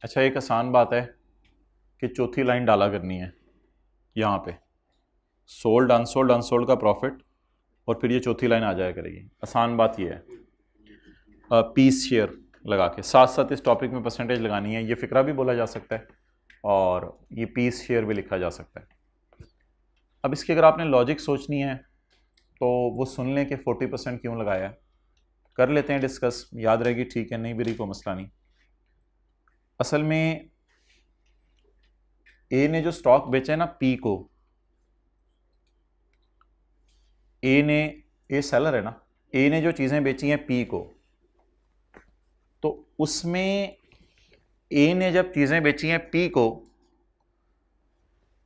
अच्छा, एक आसान बात है कि चौथी लाइन डाला करनी है यहाँ पे, सोल्ड अनसोल्ड अनसोल्ड का प्रॉफिट, और फिर ये चौथी लाइन आ जाया करेगी। आसान बात ये है, पीस शेयर लगा के साथ साथ इस टॉपिक में परसेंटेज लगानी है। ये फिक्रा भी बोला जा सकता है और ये पीस शेयर भी लिखा जा सकता है। अब इसकी अगर आपने लॉजिक सोचनी है तो वो सुन लें कि 40% क्यों लगाया है, कर लेते हैं डिस्कस, याद रहेगी ठीक है, नहीं भी रही कोई मसला नहीं। असल में ए ने जो स्टॉक बेचा है ना पी को, ए सेलर है ना, ए ने जो चीजें बेची हैं पी को, तो उसमें ए ने जब चीजें बेची हैं पी को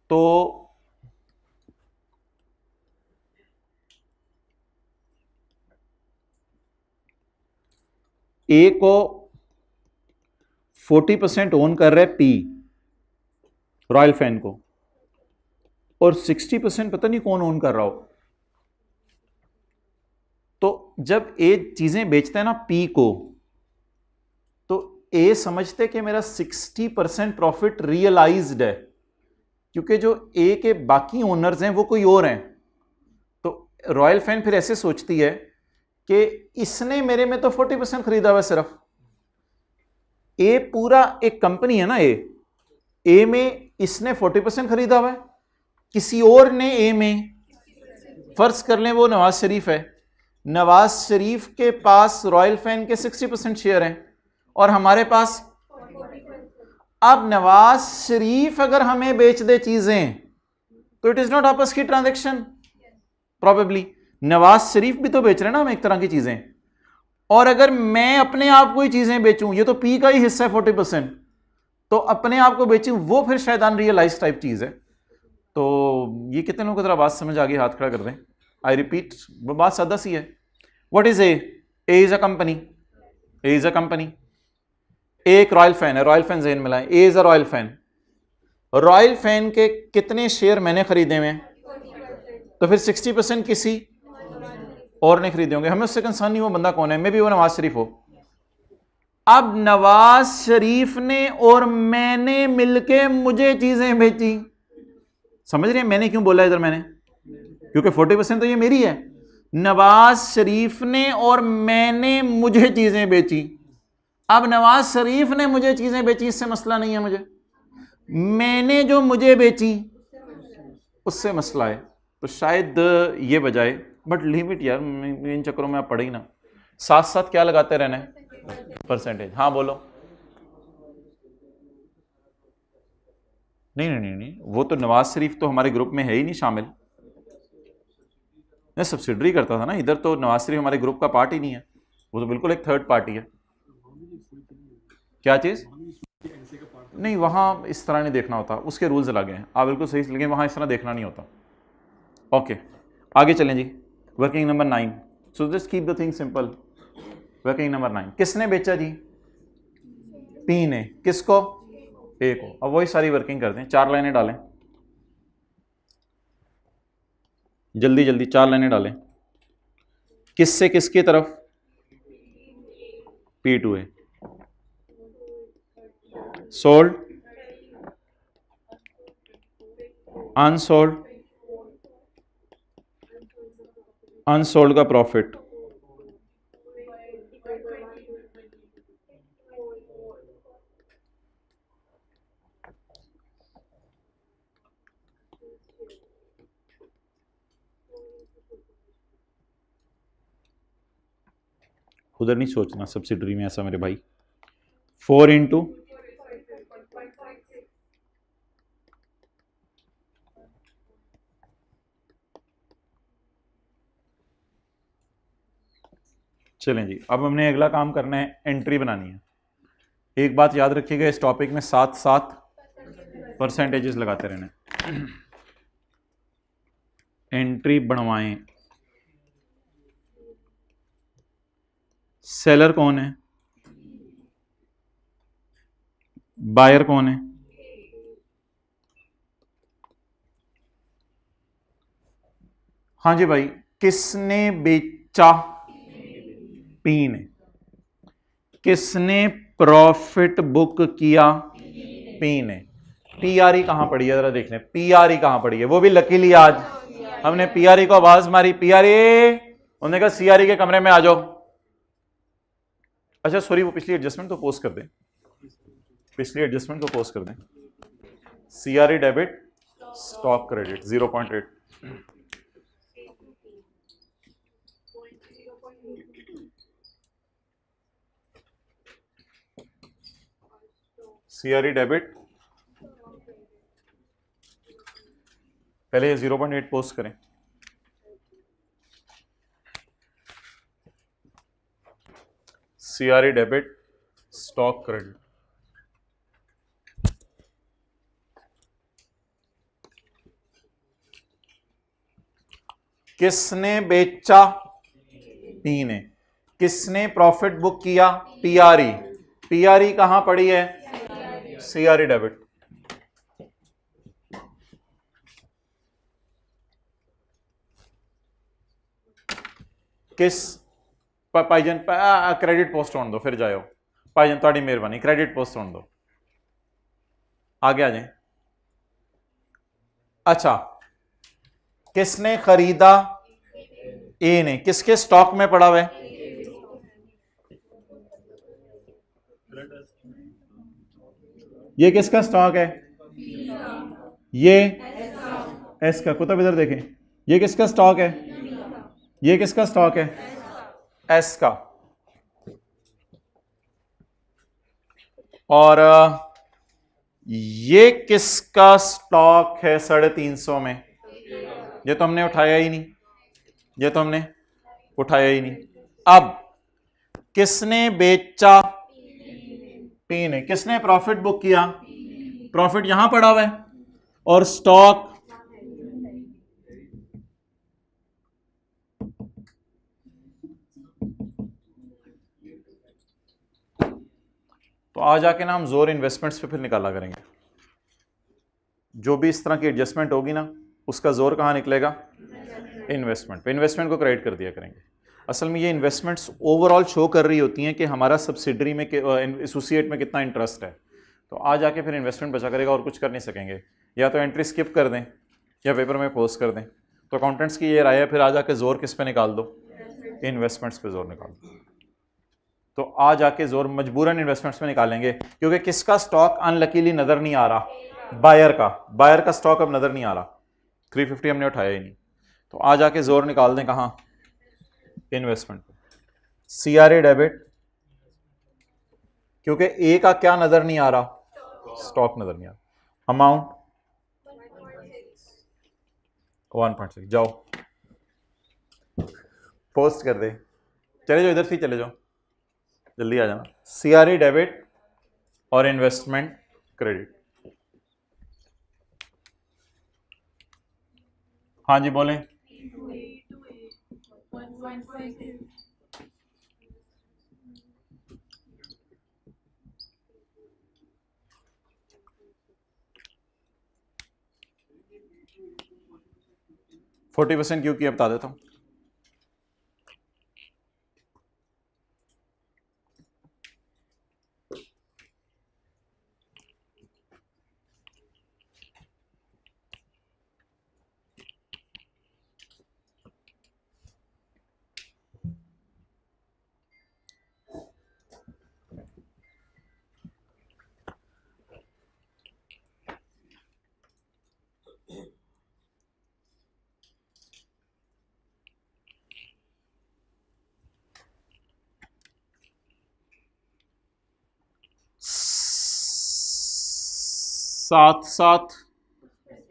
तो ए को 40% ओन कर रहा है पी, रॉयल फैन को, और 60% पता नहीं कौन ओन कर रहा हो। तो जब ए चीजें बेचता है ना पी को, तो ए समझते कि मेरा 60% प्रॉफिट रियलाइज्ड है, क्योंकि जो ए के बाकी ओनर्स हैं वो कोई और हैं। तो रॉयल फैन फिर ऐसे सोचती है कि इसने मेरे में तो 40% खरीदा हुआ सिर्फ, ए पूरा एक कंपनी है ना, ए में इसने 40% खरीदा हुआ है, किसी और ने ए में, फर्ज कर लें वो नवाज शरीफ है, नवाज शरीफ के पास रॉयल फैन के 60% शेयर हैं और हमारे पास। अब नवाज शरीफ अगर हमें बेच दे चीजें तो इट इज नॉट आपस की ट्रांजैक्शन, प्रोबेबली नवाज शरीफ भी तो बेच रहे हैं ना हम एक तरह की चीजें, और अगर मैं अपने आप को ही चीजें बेचूं, ये तो पी का ही हिस्सा है 40%, तो अपने आप को बेचूं वो फिर शायद अनरियलाइज टाइप चीज है। तो ये कितने लोगों को जरा बात समझ आ गई, हाथ खड़ा कर दें। आई रिपीट, वो बात सादा सी है। What is A is a company, A is a company, एक रॉयल फैन है, रॉयल फैन जेन मिला है, A is a royal fan, royal fan के कितने शेयर मैंने खरीदे हुए हैं, तो फिर 60% किसी और ने खरीदे होंगे, हमें उससे कंसर्न नहीं वो बंदा कौन है, मे भी वो नवाज शरीफ हो। अब नवाज शरीफ ने और मैंने मिलके मुझे चीजें बेची, समझ रहे हैं मैंने क्यों बोला इधर मैंने, क्योंकि 40% तो ये मेरी है। नवाज शरीफ ने और मैंने मुझे चीजें बेची, अब नवाज शरीफ ने मुझे चीजें बेची इससे मसला नहीं है मुझे, मैंने जो मुझे बेची उससे मसला है। तो शायद ये वजह है, बट लिमिट यार, इन चक्करों में आप पढ़े ही ना, साथ साथ क्या लगाते रहना है, परसेंटेज। हाँ बोलो। नहीं नहीं नहीं नहीं, वो तो नवाज शरीफ तो हमारे ग्रुप में है ही नहीं शामिल, मैं सब्सिडरी करता था ना इधर, तो नवाज शरीफ हमारे ग्रुप का पार्ट ही नहीं है, वो तो बिल्कुल एक थर्ड पार्टी है। क्या चीज? नहीं, वहां इस तरह नहीं देखना होता, उसके रूल्स अलग हैं, आप बिल्कुल सही, लेकिन वहां इस तरह देखना नहीं होता। ओके, आगे चलें जी। Working number 9, so just keep the thing simple. Working number 9 किसने बेचा जी, पी ने, किसको, ए को। अब वही सारी वर्किंग करते हैं, 4 लाइनें डालें जल्दी जल्दी, 4 लाइनें डालें, किससे किसकी तरफ, P to A, sold unsold, unsold का प्रॉफिट, उधर नहीं सोचना सब्सिडरी में ऐसा मेरे भाई, 4 इंटू, चलें जी। अब हमने अगला काम करना है, एंट्री बनानी है। एक बात याद रखिएगा, इस टॉपिक में साथ साथ परसेंटेजेस लगाते रहना। एंट्री बनवाएं। सेलर कौन है, बायर कौन है, हाँ जी भाई, किसने बेचा, पी ने, किसने प्रॉफिट बुक किया पी ने। पीआरई कहां पड़ी है जरा देख लें, पीआरई कहां पड़ी है, वो भी लकीली आज हमने पीआरई को आवाज मारी, पीआरई, उन्होंने कहा सीआरई के कमरे में आ जाओ। अच्छा सॉरी, वो पिछली एडजस्टमेंट तो पोस्ट कर दें, पिछली एडजस्टमेंट को पोस्ट कर दें। CRE debit stock credit 0.8, CRE debit पहले 0.8 पोस्ट करें। सीआरई डेबिट स्टॉक क्रेडिट, किसने बेचा पी ने, किसने प्रॉफिट बुक किया पीआरई, पीआरई कहां पड़ी है सीआरई डेबिट। किस भाईजान क्रेडिट पोस्ट होने दो फिर जाओ, भाईजान थोड़ी मेहरबानी क्रेडिट पोस्ट होने दो, आगे आ जाए। अच्छा किसने खरीदा ए ने, किसके स्टॉक में पड़ा हुआ है, ये किसका स्टॉक है, ये एस का, कुतुब इधर देखें, ये किसका स्टॉक है, ये किसका स्टॉक है, एस का। और ये किसका स्टॉक है 350 में, ये तो हमने उठाया ही नहीं, ये तो हमने उठाया ही नहीं। अब किसने बेचा पी ने, किसने प्रॉफिट बुक किया, प्रॉफिट यहां पड़ा हुआ है और स्टॉक तो आ जाके ना हम जोर इन्वेस्टमेंट्स पे फिर निकाला करेंगे, जो भी इस तरह की एडजस्टमेंट होगी ना उसका जोर कहां निकलेगा, इन्वेस्टमेंट पे, इन्वेस्टमेंट को क्रेडिट कर दिया करेंगे। असल में ये इन्वेस्टमेंट्स ओवरऑल शो कर रही होती हैं कि हमारा सब्सिडरी में एसोसिएट में कितना इंटरेस्ट है, तो आ जाके फिर इन्वेस्टमेंट बचा करेगा और कुछ कर नहीं सकेंगे, या तो एंट्री स्किप कर दें या पेपर में पोस्ट कर दें। तो अकाउंटेंट्स की ये राय है, फिर आ जाके जोर किस पे निकाल दो, इन्वेस्टमेंट्स पे जोर निकाल दो। तो आ जाके जोर मजबूरन इन्वेस्टमेंट्स में निकालेंगे, क्योंकि किसका स्टॉक अनलकीली नजर नहीं आ रहा, बायर का स्टॉक अब नजर नहीं आ रहा, 350 हमने उठाया ही नहीं, तो आ जाके जोर निकाल दें कहां, इन्वेस्टमेंट पे। सीआरए डेबिट, क्योंकि ए का क्या नजर नहीं आ रहा, स्टॉक नजर नहीं आ रहा। अमाउंट 1.6, जाओ पोस्ट कर दे, चले जाओ इधर से चले जाओ, जल्दी आ जाना। सीआरई डेबिट और इन्वेस्टमेंट क्रेडिट, हाँ जी बोलें। %40 क्यों किया बता देता हूं। सात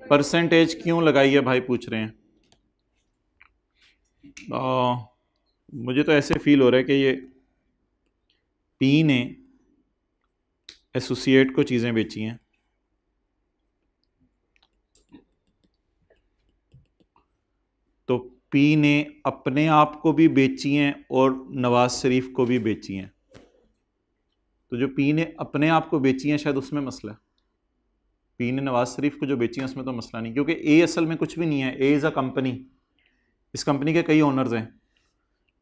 परसेंटेज क्यों लगाई है भाई पूछ रहे हैं। मुझे तो ऐसे फील हो रहा है कि ये पी ने एसोसिएट को चीज़ें बेची हैं, तो पी ने अपने आप को भी बेची हैं और नवाज शरीफ को भी बेची हैं, तो जो पी ने अपने आप को बेची हैं शायद उसमें मसला है, पी ने नवाज शरीफ को जो बेची हैं उसमें तो मसला नहीं, क्योंकि ए असल में कुछ भी नहीं है, ए इज़ अ कंपनी, इस कंपनी के कई ओनर्स हैं,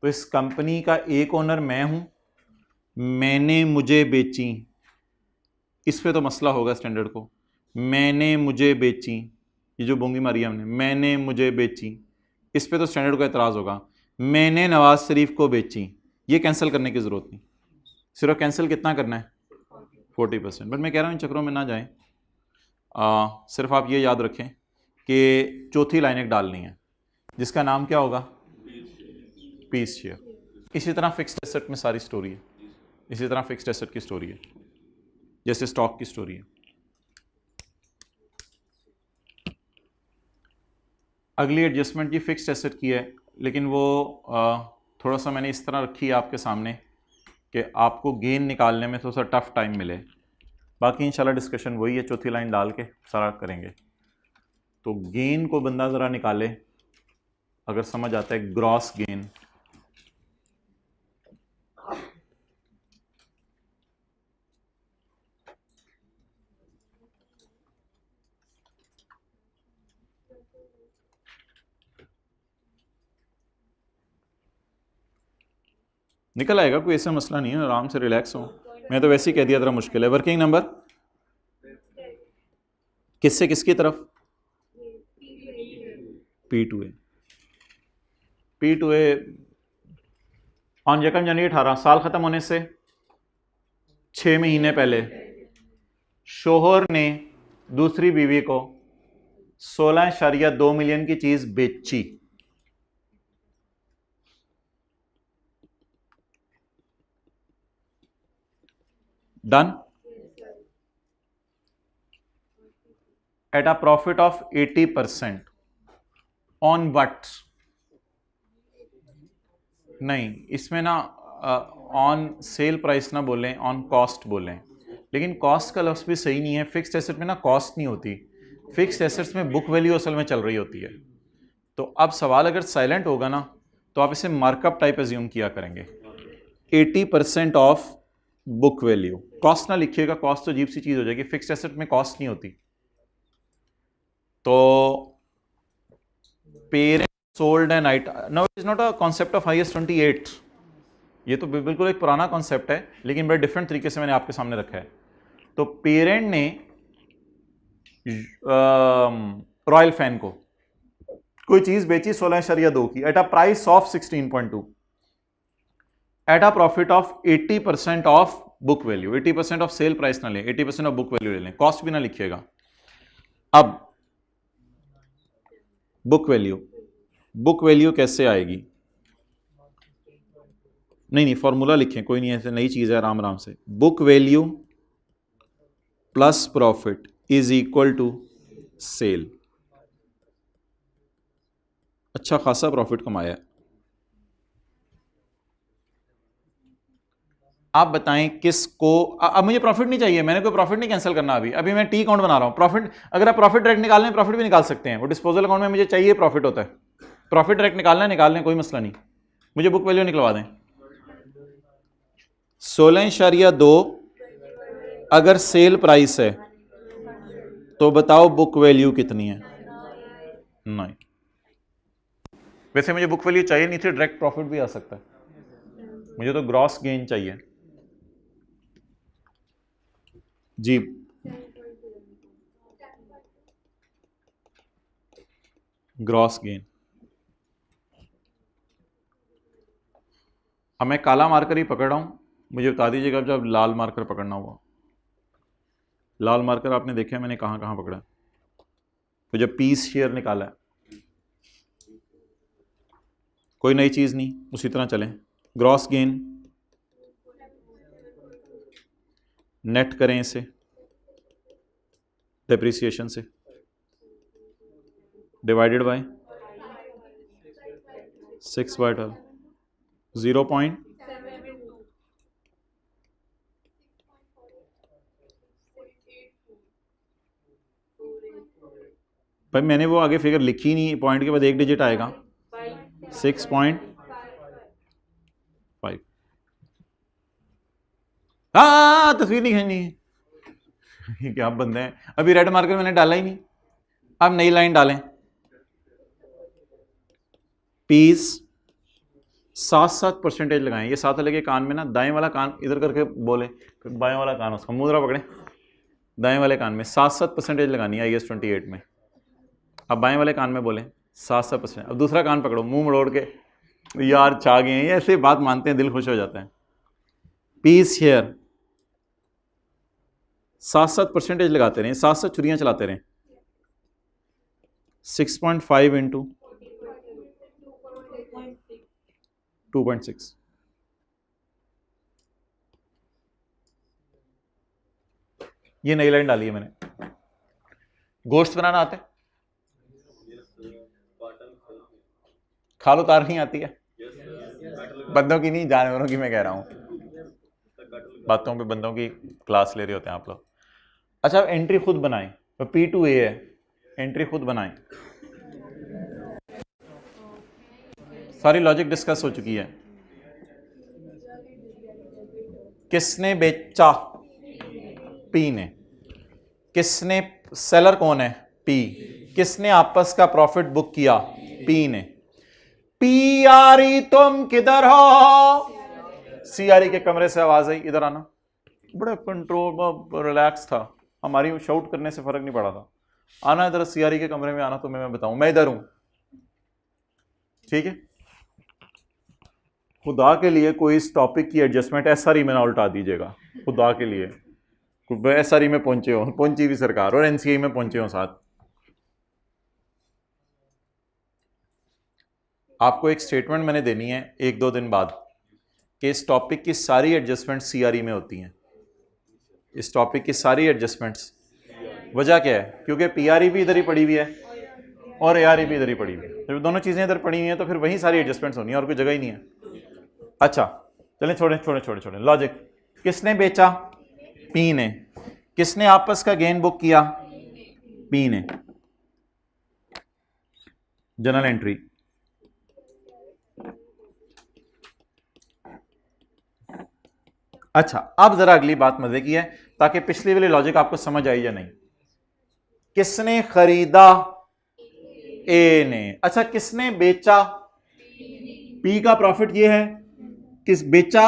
तो इस कंपनी का एक ओनर मैं हूं मैंने मुझे बेची, इस पे तो मसला होगा स्टैंडर्ड को। मैंने मुझे बेची, ये जो बोंगी मारी हमने, मैंने मुझे बेची, इस पे तो स्टैंडर्ड को एतराज़ होगा। मैंने नवाज शरीफ को बेची, ये कैंसिल करने की ज़रूरत नहीं, सिर्फ कैंसिल कितना करना है 40%। बट मैं कह रहा हूँ इन चक्रों में ना जाएं, सिर्फ आप ये याद रखें कि चौथी लाइन एक डालनी है जिसका नाम क्या होगा, पीस शेयर। इसी तरह फिक्स्ड एसेट में सारी स्टोरी है, इसी तरह फिक्स्ड एसेट की स्टोरी है, जैसे स्टॉक की स्टोरी है। अगली एडजस्टमेंट की फिक्स्ड एसेट की है, लेकिन वो थोड़ा सा मैंने इस तरह रखी है आपके सामने कि आपको गेन निकालने में थोड़ा सा टफ टाइम मिले। बाकी इंशाल्लाह डिस्कशन वही है, चौथी लाइन डाल के सारा करेंगे। तो गेन को बंदा ज़रा निकाले, अगर समझ आता है ग्रॉस गेन, निकल आएगा, कोई ऐसा मसला नहीं है, आराम से रिलैक्स हो। मैं तो वैसे ही कह दिया जरा मुश्किल है। वर्किंग नंबर किससे किसकी तरफ, P2A। P2A ऑन 1 जनवरी 18, साल ख़त्म होने से 6 महीने पहले शोहर ने दूसरी बीवी को 16.2 मिलियन की चीज़ बेची। Done. At a profit of 80% on what, नहीं इसमें ना ऑन सेल प्राइस ना बोलें, ऑन कॉस्ट बोलें। लेकिन कॉस्ट का लफ्ज़ भी सही नहीं है, फिक्स्ड एसेट में ना कॉस्ट नहीं होती, फिक्स्ड एसेट्स में बुक वैल्यू असल में चल रही होती है। तो अब सवाल अगर साइलेंट होगा ना तो आप इसे मार्कअप टाइप एज्यूम किया करेंगे, 80% ऑफ बुक वैल्यू। कॉस्ट ना लिखिएगा, कॉस्ट तो अजीब सी चीज़ हो जाएगी, फिक्स्ड एसेट में कॉस्ट नहीं होती। तो parent sold an item, no it is not a concept of IAS 28, ये तो बिल्कुल एक पुराना कॉन्सेप्ट है, लेकिन बड़े डिफरेंट तरीके से मैंने आपके सामने रखा है। तो पेरेंट ने रॉयल फैन को कोई चीज बेची 16.2 की at a price of 16.2 at a profit of 80% of book value. 80% of sale price ना लें, 80% ऑफ बुक वैल्यू ले लें, कॉस्ट भी ना लिखिएगा। अब बुक वैल्यू, बुक वैल्यू कैसे आएगी, नहीं फॉर्मूला लिखें, कोई नहीं, ऐसे नई चीज है, आराम आराम से। Book value plus profit is equal to sale. अच्छा खासा प्रॉफिट कमाया। आप बताएं किसको, अब मुझे प्रॉफिट नहीं चाहिए, मैंने कोई प्रॉफिट नहीं कैंसिल करना अभी, अभी मैं टी अकाउंट बना रहा हूं। प्रॉफिट अगर आप प्रॉफिट डायरेक्ट निकालना है प्रॉफिट भी निकाल सकते हैं, वो डिस्पोजल अकाउंट में मुझे चाहिए प्रॉफिट होता है, प्रॉफिट डायरेक्ट निकालना है निकाल लें, कोई मसला नहीं, मुझे बुक वैल्यू निकलवा दें। 16.2 अगर सेल प्राइस है तो बताओ बुक वैल्यू कितनी है, 9। वैसे मुझे बुक वैल्यू चाहिए नहीं थी, डायरेक्ट प्रॉफिट भी आ सकता है, मुझे तो ग्रॉस गेन चाहिए जी। ग्रॉस गेन, अब मैं काला मार्कर ही पकड़ रहा हूं, मुझे बता दीजिएगा जब लाल मार्कर पकड़ना हुआ। लाल मार्कर आपने देखा है मैंने कहां कहां पकड़ा, तो जब पीस शेयर निकाला है, कोई नई चीज नहीं, उसी तरह चलें। ग्रॉस गेन नेट करें इसे डेप्रिसिएशन से, डिवाइडेड बाय 6/12, 0. भाई मैंने वो आगे फिगर लिखी नहीं, पॉइंट के बाद एक डिजिट आएगा 6.5। हाँ तस्वीर नहीं खींचनी क्या बंदे हैं, अभी रेड मार्कर मैंने डाला ही नहीं, अब नई लाइन डालें, पीस साथ साथ परसेंटेज लगाएं। ये साथ वाले के कान में ना, दाएं वाला कान इधर करके बोले, फिर बाएं वाला कान उसका मुंह जरा पकड़े, दाएं वाले कान में 7% लगानी है IAS 28 में। अब बाएं वाले कान में बोले 7%। अब दूसरा कान पकड़ो, मुंह मड़ोड़ के, यार छा गए हैं, ऐसे बात मानते हैं, दिल खुश हो जाता है। पीस हेयर 7% लगाते रहें, 7 छुरियां चलाते रहें। 6.5 इंटू 2.6, ये नई लाइन डाली है मैंने। गोश्त बनाना आता है? खालो तार नहीं आती है? बंदों की नहीं, जानवरों की मैं कह रहा हूं। बातों पे बंदों की क्लास ले रहे होते हैं आप लोग। अच्छा, अब एंट्री खुद बनाएं। तो P2A है, एंट्री खुद बनाएं। सारी लॉजिक डिस्कस हो चुकी है। किसने बेचा? P ने। किसने, सेलर कौन है? P। किसने आपस का प्रॉफिट बुक किया? P ने। PRE तुम किधर हो? CRE के कमरे से आवाज आई, इधर आना। बड़ा कंट्रोल, रिलैक्स था, हमारी शाउट करने से फर्क नहीं पड़ा था। आना इधर, CRE के कमरे में आना, तो मैं बताऊं, मैं इधर हूं, ठीक है? खुदा के लिए कोई इस टॉपिक की एडजस्टमेंट SRE में ना उल्टा दीजिएगा, खुदा के लिए। SRE में पहुंचे हो, पहुंची भी सरकार, और NCI में पहुंचे हो साथ। आपको एक स्टेटमेंट मैंने देनी है 1-2 दिन बाद कि इस टॉपिक की सारी एडजस्टमेंट CRE में होती हैं। इस टॉपिक की सारी एडजस्टमेंट्स, वजह क्या है? क्योंकि PRE भी इधर ही पड़ी हुई है और ARE भी इधर ही पड़ी हुई है। जब दोनों चीजें इधर पड़ी हुई हैं तो फिर वही सारी एडजस्टमेंट्स होनी है, और कोई जगह ही नहीं है। अच्छा चलें, छोड़े लॉजिक। किसने बेचा? P ने। किसने आपस का गेन बुक किया? P ने। General entry. अच्छा, अब जरा अगली बात मजे की है, ताकि पिछली वाली लॉजिक आपको समझ आई या नहीं। किसने खरीदा? A ने। अच्छा, किसने बेचा? P का प्रॉफिट ये है, किस बेचा?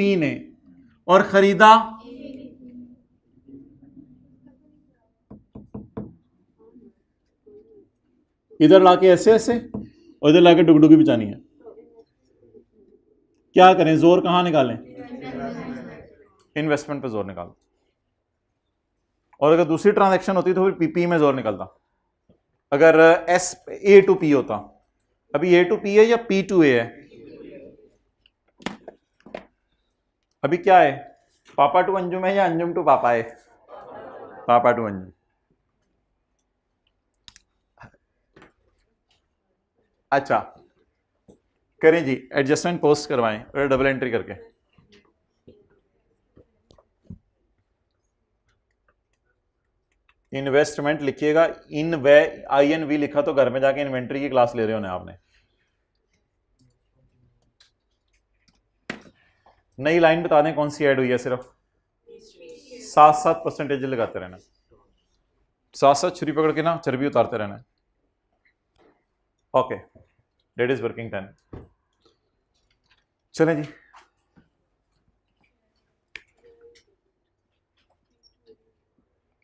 P ने, और खरीदा? इधर लाके ऐसे ऐसे, और इधर लाके डुगडुगी बिछानी है। क्या करें, जोर कहां निकालें? इन्वेस्टमेंट पे जोर निकालो। और अगर दूसरी ट्रांजैक्शन होती तो फिर PP में जोर निकलता। अगर A to P होता, अभी A to P है या P to A है? अभी क्या है, पापा टू अंजुम है या अंजुम टू पापा है? पापा टू अंजुम। अच्छा करें जी, एडजस्टमेंट पोस्ट करवाएं और डबल एंट्री करके। इन्वेस्टमेंट लिखिएगा, INV लिखा तो घर में जाके इन्वेंट्री की क्लास ले रहे होने आपने। नई लाइन बता दें कौन सी ऐड हुई है? सिर्फ 7% लगाते रहना, 7 छुरी पकड़ के ना चर्बी उतारते रहना। Okay, date is working 10। चलें जी,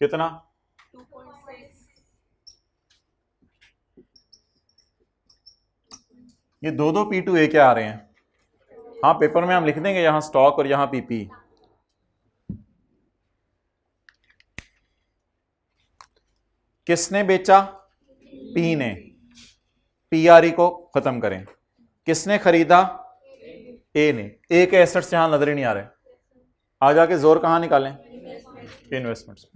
कितना? ये दो P2A क्या आ रहे हैं? हाँ, पेपर में हम लिख देंगे, यहां स्टॉक और यहां PP। किसने बेचा? P ने। PRE को खत्म करें। किसने खरीदा? A ने। A के एसेट्स यहां नजर ही नहीं आ रहे, आ जाके जोर कहां निकालें? इन्वेस्टमेंट्स।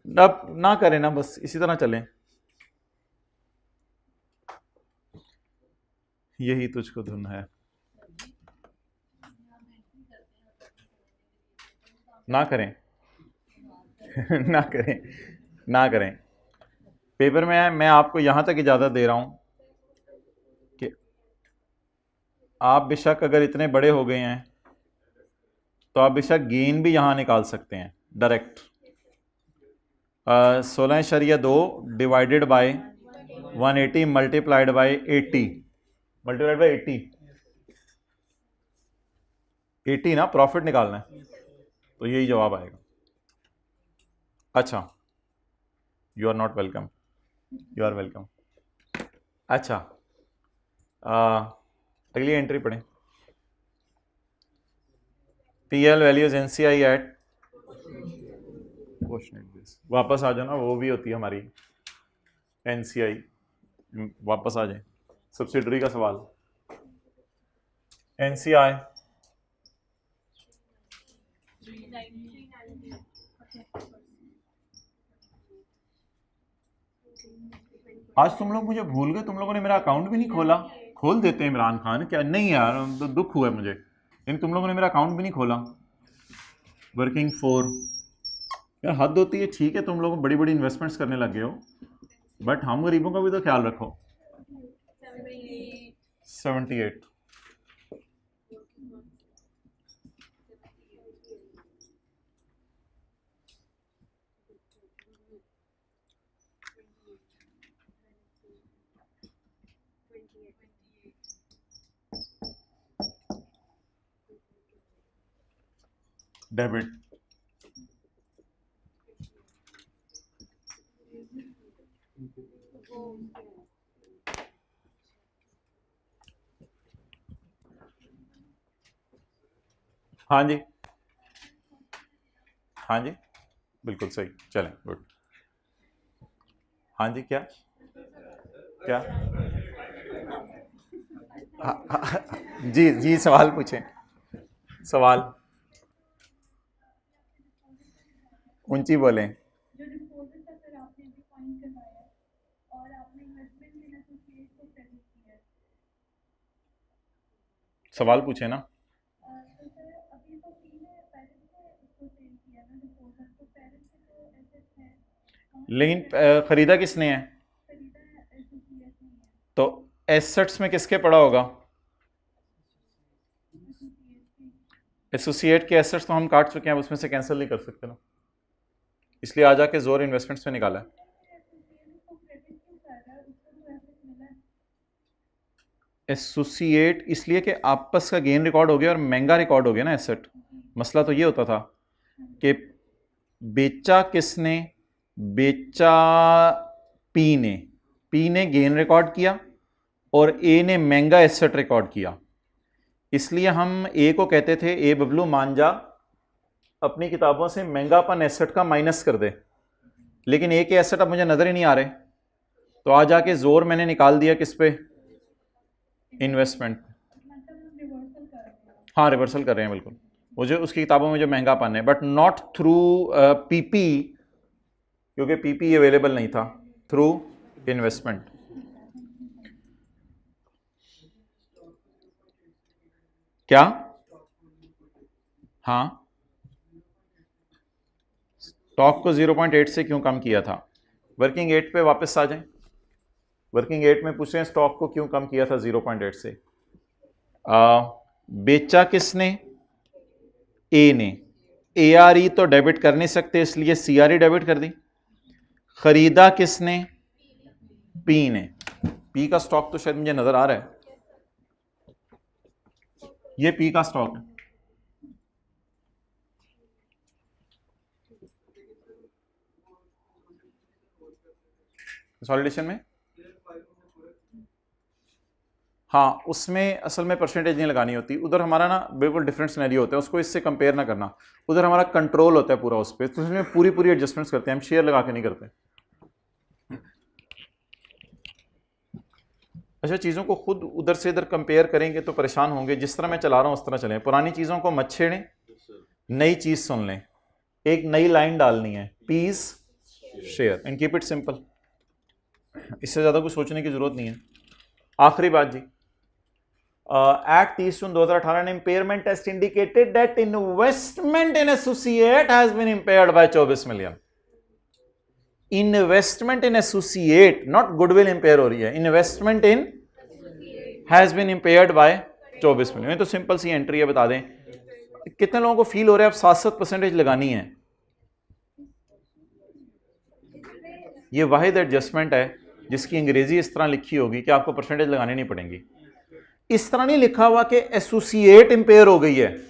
अब ना करें ना, बस इसी तरह चलें। यही तुझको धुन है। ना करें ना करें, ना करें। पेपर में मैं आपको यहां तक इजाजत दे रहा हूं कि आप बेशक अगर इतने बड़े हो गए हैं तो आप बेशक गेन भी यहाँ निकाल सकते हैं direct. 16.2 divided by 180 multiplied by 80 multiplied by 80 ना प्रॉफिट निकालना है, तो यही जवाब आएगा। अच्छा, you are not welcome, you are welcome. अच्छा, अगली एंट्री पढ़ें। PL वैल्यूज NCI एट, वापस आ जाना, वो भी होती है हमारी NCI, वापस आ जाए। सब्सिडरी का सवाल, NCI आज तुम लोग मुझे भूल गए, तुम लोगों ने मेरा अकाउंट भी नहीं खोला। खोल देते हैं इमरान खान, क्या नहीं यार, तो दुख हुआ है मुझे, लेकिन तुम लोगों ने मेरा अकाउंट भी नहीं खोला। वर्किंग फॉर, यार हद होती है। ठीक है, तुम लोग बड़ी बड़ी इन्वेस्टमेंट्स करने लग गए हो, बट हम गरीबों का भी तो ख्याल रखो। 78, डेबिट, हाँ जी, हाँ जी, बिल्कुल सही, चलें, गुड। हाँ जी, क्या क्या जी जी, सवाल पूछें, सवाल ऊंची बोलें। सवाल पूछे ना। लेकिन खरीदा किसने है? तो एसेट्स में किसके पड़ा होगा? एसोसिएट के एसेट्स तो हम काट चुके हैं, उसमें से कैंसिल नहीं कर सकते ना, इसलिए आ जाके जोर इन्वेस्टमेंट्स में निकाला है। एसोसिएट इसलिए कि आपस का गेन रिकॉर्ड हो गया और महंगा रिकॉर्ड हो गया ना एसेट। मसला तो ये होता था कि बेचा किसने? बेचा पी ने गेन रिकॉर्ड किया और ए ने महंगा एसेट रिकॉर्ड किया। इसलिए हम ए को कहते थे, ए बबलू मान जा अपनी किताबों से महंगापन एसेट का माइनस कर दे, लेकिन ए के एसेट अब मुझे नजर ही नहीं आ रहे, तो आ जाके जोर मैंने निकाल दिया किस पे? इन्वेस्टमेंट। हाँ, रिवर्सल कर रहे हैं बिल्कुल, मुझे उसकी किताबों में जो महंगापन है, बट नॉट थ्रू पीपी, क्योंकि पीपी अवेलेबल नहीं था, थ्रू इन्वेस्टमेंट। क्या? हाँ, स्टॉक को 0.8 से क्यों कम किया था? वर्किंग 8 पे वापस आ जाएं। वर्किंग 8 में पूछ रहे हैं स्टॉक को क्यों कम किया था 0.8 से। बेचा किसने? ए ने। ARE तो डेबिट कर नहीं सकते, इसलिए CRE डेबिट कर दी। खरीदा किसने? पी ने। पी का स्टॉक तो शायद मुझे नजर आ रहा है, ये पी का स्टॉक है। कंसोलिडेशन में हाँ, उसमें असल में परसेंटेज नहीं लगानी होती, उधर हमारा ना बिल्कुल डिफरेंट सिनेरियो होता है, उसको इससे कंपेयर ना करना। उधर हमारा कंट्रोल होता है पूरा उस पर, तो उसमें पूरी पूरी एडजस्टमेंट्स करते हैं हम, शेयर लगा के नहीं करते। अच्छा, चीज़ों को खुद उधर से इधर कंपेयर करेंगे तो परेशान होंगे। जिस तरह मैं चला रहा हूँ उस तरह चलें, पुरानी चीज़ों को मत छेड़ें, नई चीज़ सुन लें। एक नई लाइन डालनी है, piece share, and keep it simple, इससे ज़्यादा कुछ सोचने की ज़रूरत नहीं है। आखिरी बात जी, eight 30 June 2018 an impairment test indicated that investment in associate has been impaired by 24 million. Investment in associate, not goodwill impair हो रही है, investment in has been impaired by 24 million. तो सिंपल सी एंट्री है, बता दें कितने लोगों को फील हो रहा है अब 7% लगानी है। ये वाहिद एडजस्टमेंट है जिसकी अंग्रेजी इस तरह लिखी होगी कि आपको परसेंटेज लगानी नहीं पड़ेंगी। इस तरह नहीं लिखा हुआ कि एसोसिएट इंपेयर हो गई है,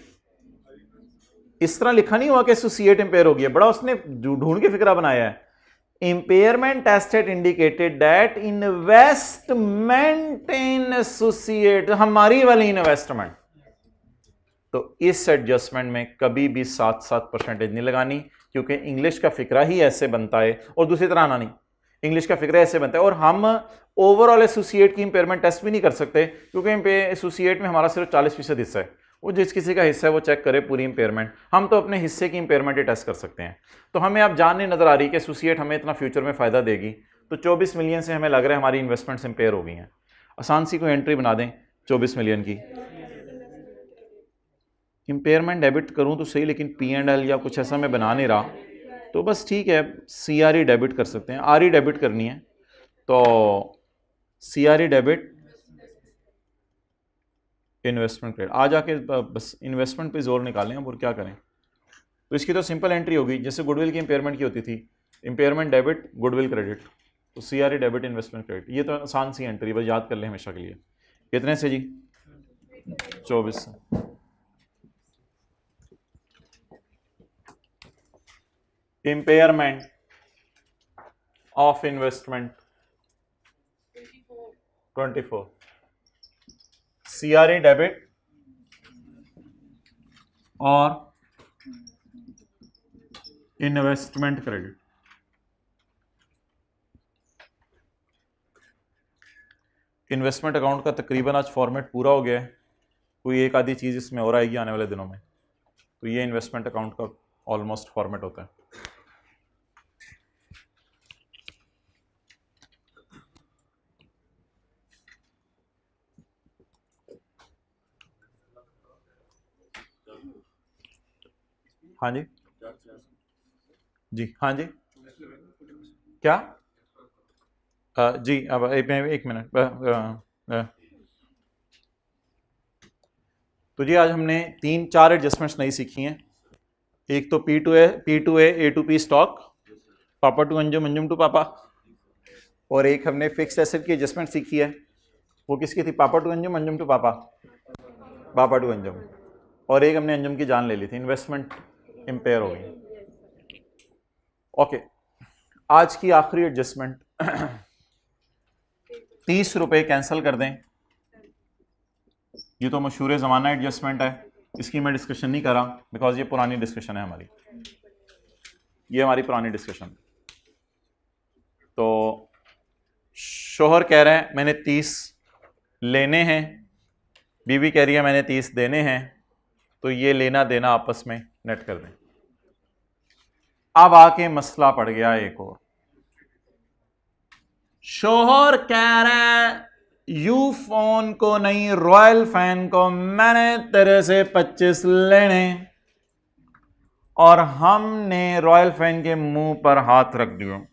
इस तरह लिखा नहीं हुआ कि एसोसिएट इंपेयर हो गई है, बड़ा उसने ढूंढ के फिक्रा बनाया है। Impairment test had indicated that investment in associate, हमारी वाली इन्वेस्टमेंट। तो इस एडजस्टमेंट में कभी भी 7% नहीं लगानी, क्योंकि इंग्लिश का फिक्रा ही ऐसे बनता है और दूसरी तरह आना नहीं, इंग्लिश का फिक्रा ऐसे बनता है। और हम ओवरऑल एसोसिएट की इंपेयरमेंट टेस्ट भी नहीं कर सकते, क्योंकि एसोसिएट में हमारा सिर्फ 40% हिस्सा है, वो जिस किसी का हिस्सा है वो चेक करे पूरी इंपेयरमेंट। हम तो अपने हिस्से की इंपेयरमेंट ही टेस्ट कर सकते हैं। तो हमें अब जान नहीं नजर आ रही कि एसोसिएट हमें इतना फ्यूचर में फायदा देगी। तो 24 मिलियन से हमें लग रहा है हमारी इन्वेस्टमेंट्स इंपेयर हो गई हैं। आसान सी कोई एंट्री बना दें 24 मिलियन की। इंपेयरमेंट डेबिट करूं तो सही, लेकिन P&L या कुछ ऐसा मैं बना नहीं रहा, तो बस ठीक है CRE डेबिट कर सकते हैं। RE डेबिट करनी है तो CRE डेबिट इन्वेस्टमेंट क्रेडिट, आ जाके बस इन्वेस्टमेंट पे जोर निकालें अब और क्या करें। तो इसकी तो सिंपल एंट्री होगी जैसे गुडविल की इंपेयरमेंट की होती थी, इंपेयरमेंट डेबिट गुडविल क्रेडिट, तो CRE डेबिट इन्वेस्टमेंट क्रेडिट। ये तो आसान सी एंट्री, बस याद कर लें हमेशा के लिए। कितने से जी? 24 से। Impairment of investment 24, CRE debit और इन्वेस्टमेंट क्रेडिट। इन्वेस्टमेंट अकाउंट का तकरीबन आज फॉर्मेट पूरा हो गया है, कोई एक आधी चीज इसमें और आएगी आने वाले दिनों में। तो ये इन्वेस्टमेंट अकाउंट का ऑलमोस्ट फॉर्मेट होता है। हाँ जी जी, हाँ जी क्या जी, अब एक मिनट। तो जी आज हमने 3-4 एडजस्टमेंट्स नई सीखी हैं। एक तो P2A A2P स्टॉक, पापा टू अंजुम, अंजुम टू पापा। और एक हमने फिक्स्ड एसेट की एडजस्टमेंट सीखी है, वो किसकी थी? पापा टू अंजुम, अंजुम टू पापा, पापा टू अंजुम। और एक हमने अंजुम की जान ले ली थी, इन्वेस्टमेंट इंपेयर हो गई। ओके, आज की आखिरी एडजस्टमेंट 30 रुपए कैंसिल कर दें। ये तो मशहूर ज़माना एडजस्टमेंट है, इसकी मैं डिस्कशन नहीं कर रहा बिकॉज ये पुरानी डिस्कशन है हमारी, ये हमारी पुरानी डिस्कशन। तो शोहर कह रहे हैं मैंने 30 लेने हैं, बीवी कह रही है मैंने 30 देने हैं, तो ये लेना देना आपस में नेट कर दें। अब आके मसला पड़ गया एक और। शोहर कह रहा है यू फोन को नहीं, रॉयल फैन को मैंने तेरे से 25 लेने, और हमने रॉयल फैन के मुंह पर हाथ रख दिया।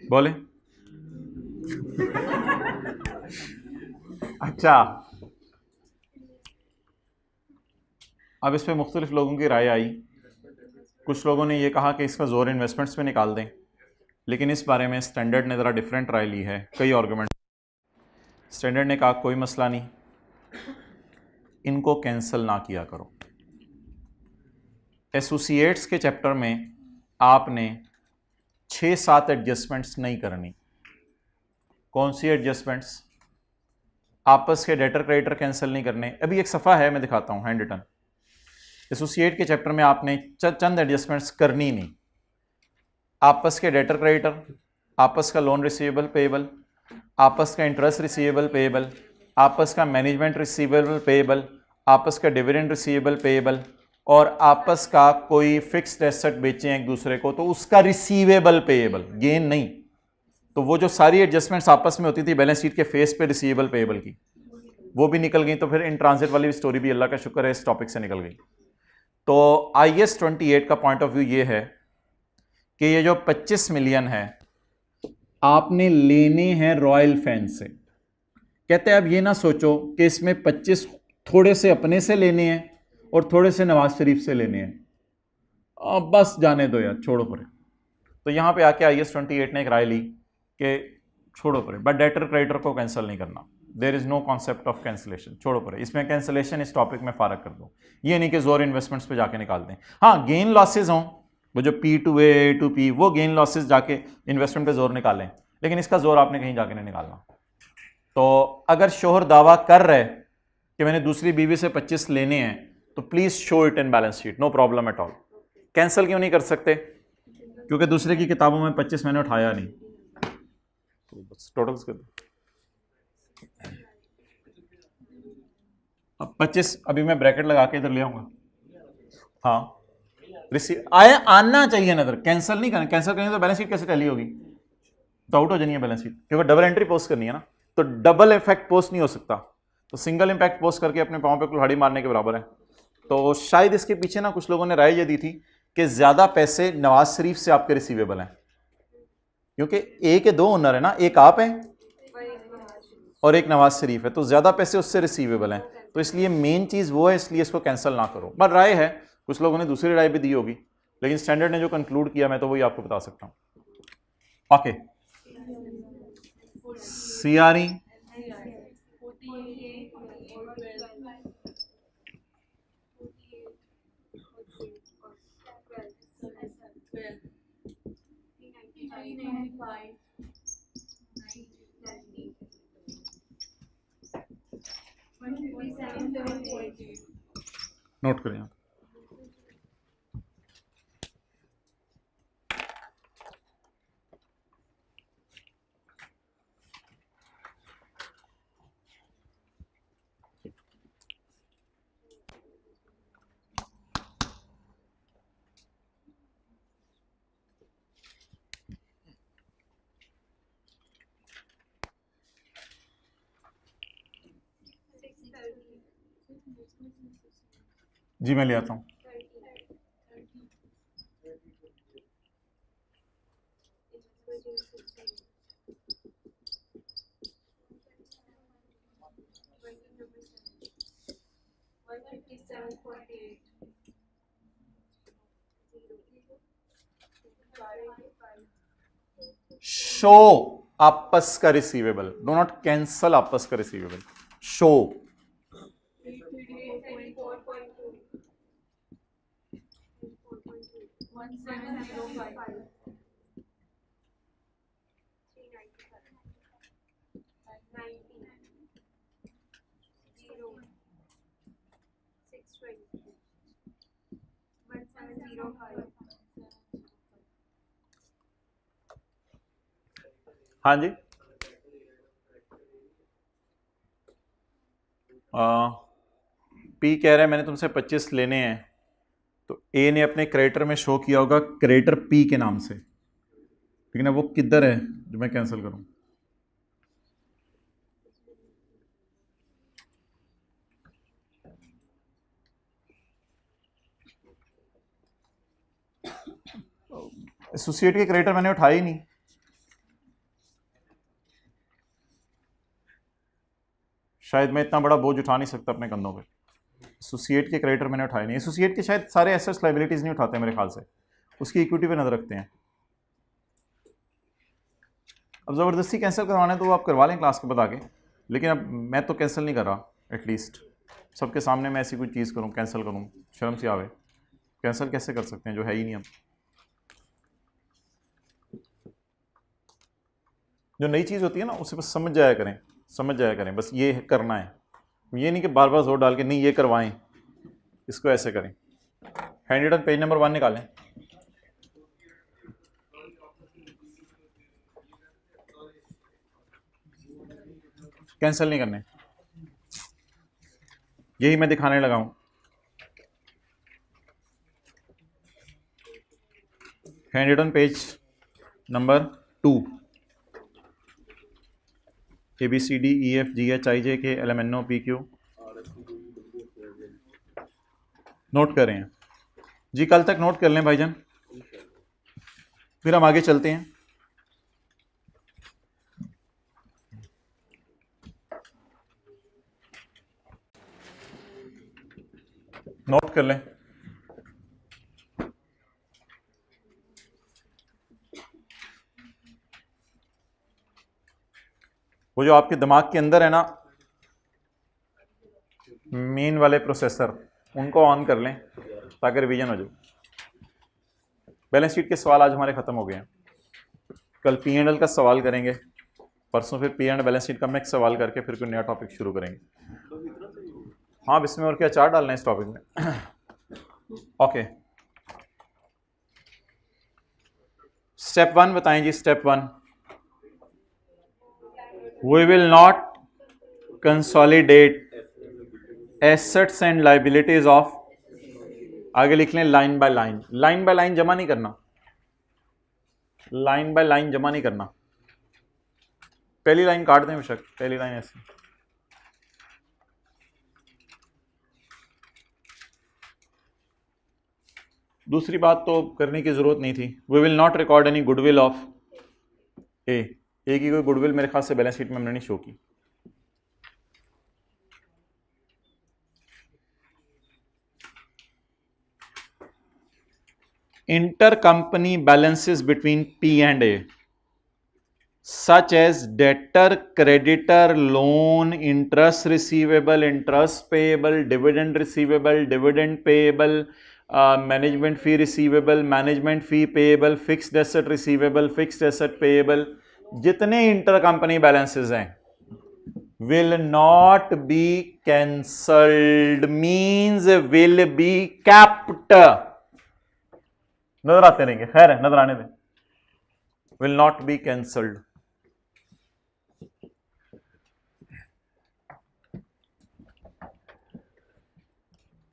बोले अच्छा, अब इस पे मुख्तलिफ लोगों की राय आई। कुछ लोगों ने यह कहा कि इसका जोर इन्वेस्टमेंट्स पे निकाल दें, लेकिन इस बारे में स्टैंडर्ड ने ज़रा डिफरेंट राय ली है। कई आर्गुमेंट, स्टैंडर्ड ने कहा कोई मसला नहीं, इनको कैंसिल ना किया करो। एसोसिएट्स के चैप्टर में आपने 6-7 एडजस्टमेंट्स नहीं करनी। कौन सी एडजस्टमेंट्स? आपस के डेटर क्रेडिटर कैंसिल नहीं करने। अभी एक सफ़ा है, मैं दिखाता हूँ, हैंड रिटन। एसोसिएट के चैप्टर में आपने चंद एडजस्टमेंट्स करनी नहीं। आपस के डेटर क्रेडिटर, आपस का लोन रिसीवेबल पेएबल, आपस का इंटरेस्ट रिसीवेबल पेएबल, आपस का मैनेजमेंट रिसीवेबल पेएबल, आपस का डिविडेंड रिसीवेबल पेएबल, और आपस का कोई फिक्स्ड एसेट बेचें एक दूसरे को तो उसका रिसीवेबल पेएबल, गेन नहीं। तो वो जो सारी एडजस्टमेंट्स आपस में होती थी बैलेंस शीट के फेस पे रिसीवेबल पेएबल की, वो भी निकल गई। तो फिर इन ट्रांजिट वाली स्टोरी भी अल्लाह का शुक्र है इस टॉपिक से निकल गई। तो IS-28 का पॉइंट ऑफ व्यू ये है कि ये जो 25 मिलियन है आपने लेने हैं रॉयल फैन से। कहते हैं अब ये ना सोचो कि इसमें 25 थोड़े से अपने से लेने हैं और थोड़े से नवाज शरीफ से लेने हैं, अब बस जाने दो यार, छोड़ो परे। तो यहां पे आके IS-28 ने एक राय ली कि छोड़ो परे, बट डेटर क्रेडिटर को कैंसिल नहीं करना, there is no concept of cancellation, छोड़ो परे। इसमें कैंसिलेशन इस टॉपिक में फारग कर दो, ये नहीं कि जोर इन्वेस्टमेंट्स पे जाके निकाल दें। हाँ, गेन लॉसेज हों, वो जो P to P, वो गेन लॉसेज जाके इन्वेस्टमेंट पे जोर निकालें, लेकिन इसका जोर आपने कहीं जाके नहीं निकालना। तो अगर शोहर दावा कर रहे कि मैंने दूसरी बीवी से 25 लेने हैं, तो please show it in balance sheet, no problem at all. Cancel क्यों नहीं कर सकते? क्योंकि दूसरे की किताबों में 25 मैंने उठाया नहीं, तो बस टोटल्स कर दो। अब 25 अभी मैं ब्रैकेट लगा के इधर ले आऊंगा। हाँ, रिसीव आए आना चाहिए नजर, कैंसिल नहीं करना। कैंसिल करेंगे तो बैलेंस शीट कैसे टैली होगी? तो आउट हो जानी है बैलेंस शीट, क्योंकि डबल एंट्री पोस्ट करनी है ना, तो डबल इफेक्ट पोस्ट नहीं हो सकता, तो सिंगल इंपैक्ट पोस्ट करके अपने पांव पे कुल्हाड़ी मारने के बराबर है। तो शायद इसके पीछे ना कुछ लोगों ने राय ये दी थी कि ज्यादा पैसे नवाज शरीफ से आपके रिसीवेबल हैं, क्योंकि ए के 2 ओनर है ना, एक आप हैं और एक नवाज शरीफ है, तो ज्यादा पैसे उससे रिसीवेबल हैं, तो इसलिए मेन चीज वो है, इसलिए इसको कैंसिल ना करो। बट राय है, कुछ लोगों ने दूसरी राय भी दी होगी, लेकिन स्टैंडर्ड ने जो कंक्लूड किया मैं तो वही आपको बता सकता हूं। ओके, CRE नोट करें आप। जी मैं ले आता हूं। शो आपस का रिसीवेबल, डो नॉट कैंसल आपस का रिसीवेबल, शो। हाँ जी, पी कह रहा है मैंने तुमसे 25 लेने हैं, तो ए ने अपने क्रेडिटर में शो किया होगा क्रेडिटर पी के नाम से, लेकिन अब वो किधर है जो मैं कैंसिल करूं? एसोसिएट के क्रेडिटर मैंने उठाया ही नहीं, शायद मैं इतना बड़ा बोझ उठा नहीं सकता अपने कंधों पे। एसोसिएट के क्रेडिटर मैंने उठाए नहीं, एसोसिएट के शायद सारे एसेट्स लायबिलिटीज नहीं उठाते मेरे ख्याल से, उसकी इक्विटी पे नजर रखते हैं। अब ज़बरदस्ती कैंसिल करवाना है तो वो आप करवा लें क्लास के बता के, लेकिन अब मैं तो कैंसिल नहीं कर रहा, एटलीस्ट सबके सामने मैं ऐसी कोई चीज़ करूं, कैंसिल करूं, शर्म सी आवे। कैंसिल कैसे कर सकते हैं जो है ही नहीं। अब जो नई चीज़ होती है ना उसे बस समझ जाया करें, समझ जाया करें, बस ये करना है, ये नहीं कि बार बार जोर डाल के नहीं ये करवाएं, इसको ऐसे करें। हैंड रिटन पेज नंबर 1 निकालें। कैंसिल नहीं करने, यही मैं दिखाने लगा हूं। Hand written page number 2, ABCDEFGHIJK LMNO PQ नोट करें। जी कल तक नोट कर लें भाईजान, फिर हम आगे चलते हैं। नोट कर लें। वो जो आपके दिमाग के अंदर है ना मेन वाले प्रोसेसर, उनको ऑन कर लें ताकि रिवीजन हो जाए। बैलेंस शीट के सवाल आज हमारे खत्म हो गए हैं। कल P&L का सवाल करेंगे, परसों फिर P&L बैलेंस शीट का मिक्स सवाल करके फिर कोई नया टॉपिक शुरू करेंगे। हाँ, इसमें और क्या चार डालना है इस टॉपिक में। ओके, स्टेप 1 बताएं जी। Step 1, we will not consolidate assets and liabilities of, आगे लिख लें line by line. Line by line जमा नहीं करना, लाइन बाय लाइन जमा नहीं करना। पहली लाइन काट दें बेशक, पहली लाइन ऐसी। दूसरी बात तो करने की जरूरत नहीं थी। We will not record any goodwill of A की कोई गुडविल मेरे ख्याल से बैलेंस शीट में हमने नहीं शो की। Intercompany balances between P and A, such as debtor, creditor, loan, interest receivable, interest payable, dividend receivable, dividend payable, management fee receivable, management fee payable, fixed asset receivable, fixed asset payable, जितने intercompany balances हैं will not be cancelled, means will be kept। नजर आते रहेंगे, खैर है, नजर आने दें। Will not be cancelled.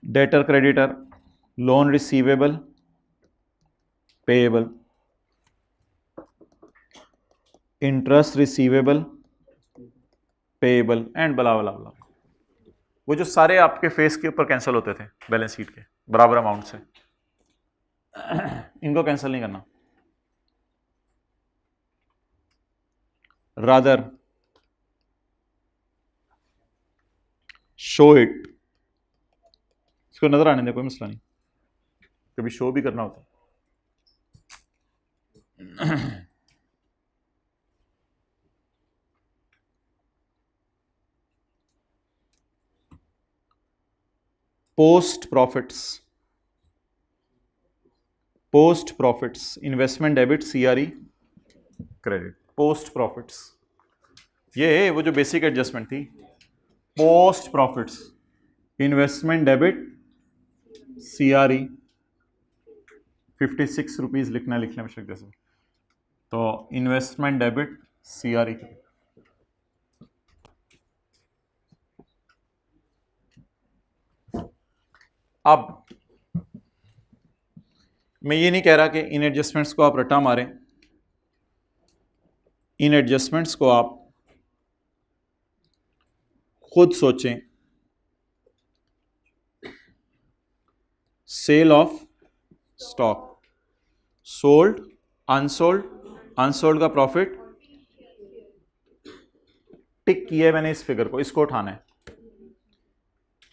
Debtor, creditor, loan receivable, payable, interest receivable, payable and बला बला बला, वो जो सारे आपके फेस के ऊपर कैंसिल होते थे बैलेंस शीट के बराबर अमाउंट से, इनको कैंसिल नहीं करना। रादर शो इट, इसको नजर आने दे, कोई मसला नहीं, कभी शो भी करना होता है। Post profits, post profits, investment debit, CRE, credit. Post profits, ये वो जो बेसिक एडजस्टमेंट थी। Post profits, investment debit, CRE, 56 rupees लिखना, लिखने में शक जैसे, तो इन्वेस्टमेंट डेबिट, सीआरई। अब मैं ये नहीं कह रहा कि इन एडजस्टमेंट्स को आप रटा मारें, इन एडजस्टमेंट्स को आप खुद सोचें। Sale of stock, sold, unsold, unsold का प्रॉफिट, टिक किया है मैंने इस फिगर को, इसको उठाना है।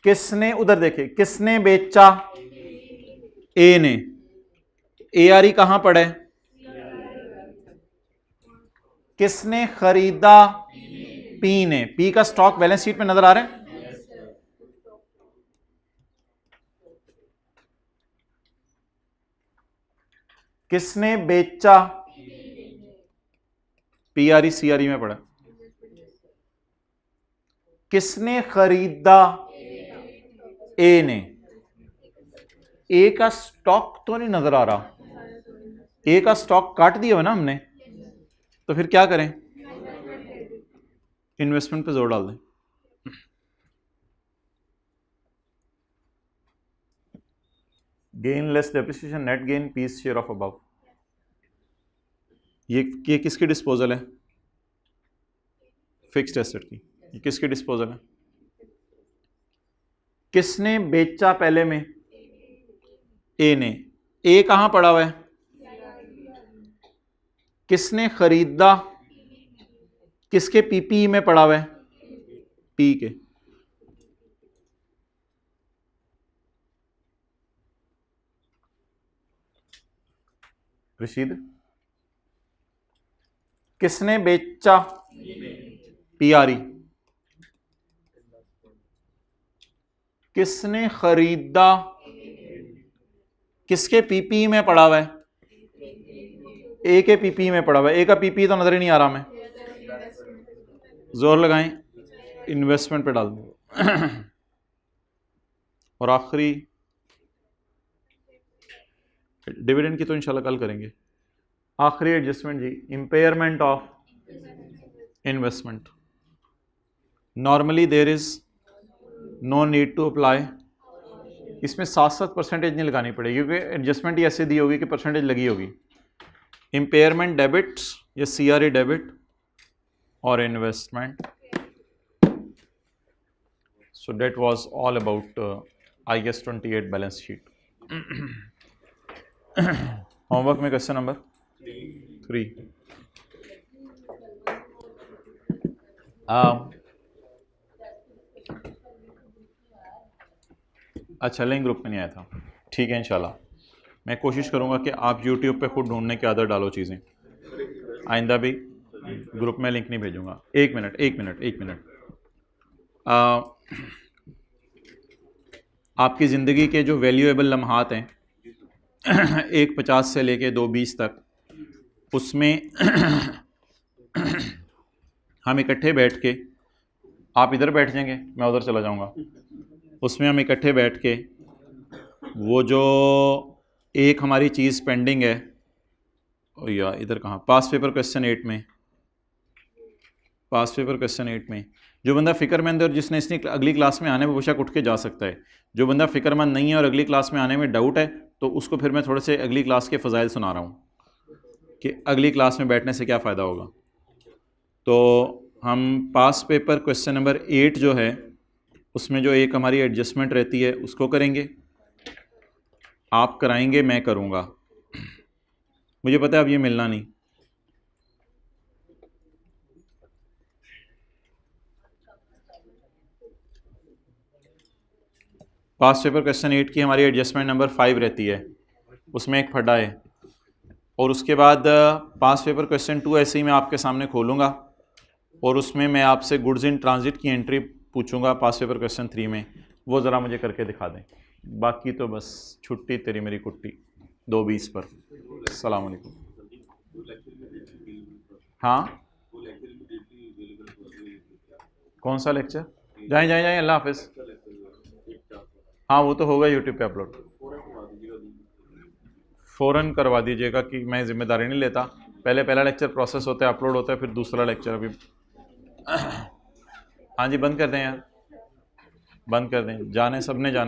किसने, उधर देखिए, किसने बेचा? ए ने। एआरई कहां पड़े? किसने खरीदा? पी ने। पी का स्टॉक बैलेंस शीट में नजर आ रहा है? किसने बेचा? पीआरई सीआरई में पड़ा। किसने खरीदा? ए ने। ए का स्टॉक तो नहीं नजर आ रहा, ए का स्टॉक काट दिया है ना हमने, तो फिर क्या करें? इन्वेस्टमेंट पे जोर डाल दें। Gain less depreciation, net gain, piece share of above. ये किसकी डिस्पोजल है? फिक्स्ड एसेट की। ये किसकी डिस्पोजल है? किसने बेचा पहले में? ए ने, ए कहां पड़ा हुआ है, किसने खरीदा, किसके पीपी में पड़ा हुआ है, पी के। रशीद, किसने बेचा, पीआरई। किसने खरीदा, किसके पीपी में पड़ा हुआ है, ए के पीपी में पड़ा हुआ है। ए का पीपी तो नजर ही नहीं आ रहा हमें, जोर लगाएं, इन्वेस्टमेंट पे डाल दो। और आखिरी डिविडेंड की तो इंशाल्लाह कल करेंगे। आखिरी एडजस्टमेंट जी, impairment of investment. Normally there is no need to apply, इसमें 7 परसेंटेज नहीं लगानी पड़ेगी क्योंकि एडजस्टमेंट ही ऐसे दी होगी कि परसेंटेज लगी होगी। इंपेयरमेंट डेबिट या सीआरई डेबिट और investment. So that was all about IAS 28 balance sheet. Homework में क्वेश्चन नंबर 3। अच्छा, लिंक ग्रुप में नहीं आया था, ठीक है। इंशाल्लाह मैं कोशिश करूंगा कि आप YouTube पे खुद ढूंढने की आदत डालो चीज़ें, आइंदा भी ग्रुप में लिंक नहीं भेजूंगा। एक मिनट। आपकी ज़िंदगी के जो वैल्यूएबल लम्हात हैं, 1:50 से लेके 2:20 तक, उसमें हम इकट्ठे बैठ के, आप इधर बैठ जाएंगे, मैं उधर चला जाऊंगा, उसमें हम इकट्ठे बैठ के वो जो एक हमारी चीज़ पेंडिंग है, ओ यार इधर कहाँ, पास पेपर क्वेश्चन 8 में जो बंदा फ़िक्रमंद है और जिसने इसने अगली क्लास में आने में बेशक उठ के जा सकता है। जो बंदा फ़िक्रमंद नहीं है और अगली क्लास में आने में डाउट है, तो उसको फिर मैं थोड़े से अगली क्लास के फ़ज़ाइल सुना रहा हूँ कि अगली क्लास में बैठने से क्या फ़ायदा होगा। तो हम पास पेपर क्वेश्चन नंबर 8 जो है, उसमें जो एक हमारी एडजस्टमेंट रहती है उसको करेंगे, आप कराएंगे, मैं करूँगा। मुझे पता है अब ये मिलना नहीं। पास्ट पेपर क्वेश्चन 8 की हमारी एडजस्टमेंट नंबर 5 रहती है, उसमें एक फड्डा है। और उसके बाद पास्ट पेपर क्वेश्चन 2 ऐसे ही मैं आपके सामने खोलूँगा और उसमें मैं आपसे गुड्स इन ट्रांजिट की एंट्री पूछूंगा पास्ट पेपर क्वेश्चन 3 में, वो ज़रा मुझे करके दिखा दें। बाकी तो बस छुट्टी तेरी मेरी कुट्टी 2:20 पर। अस्सलाम वालेकुम। हाँ, कौन सा लेक्चर? जाएं, अल्लाह हाफिज़। हाँ, वो तो होगा यूट्यूब पे अपलोड, फ़ौरन करवा दीजिएगा कि मैं जिम्मेदारी नहीं लेता। पहला लेक्चर प्रोसेस होता है, अपलोड होता है, फिर दूसरा लेक्चर अभी। हाँ जी, बंद कर दें यार, बंद कर दें, जाने सबने जाने।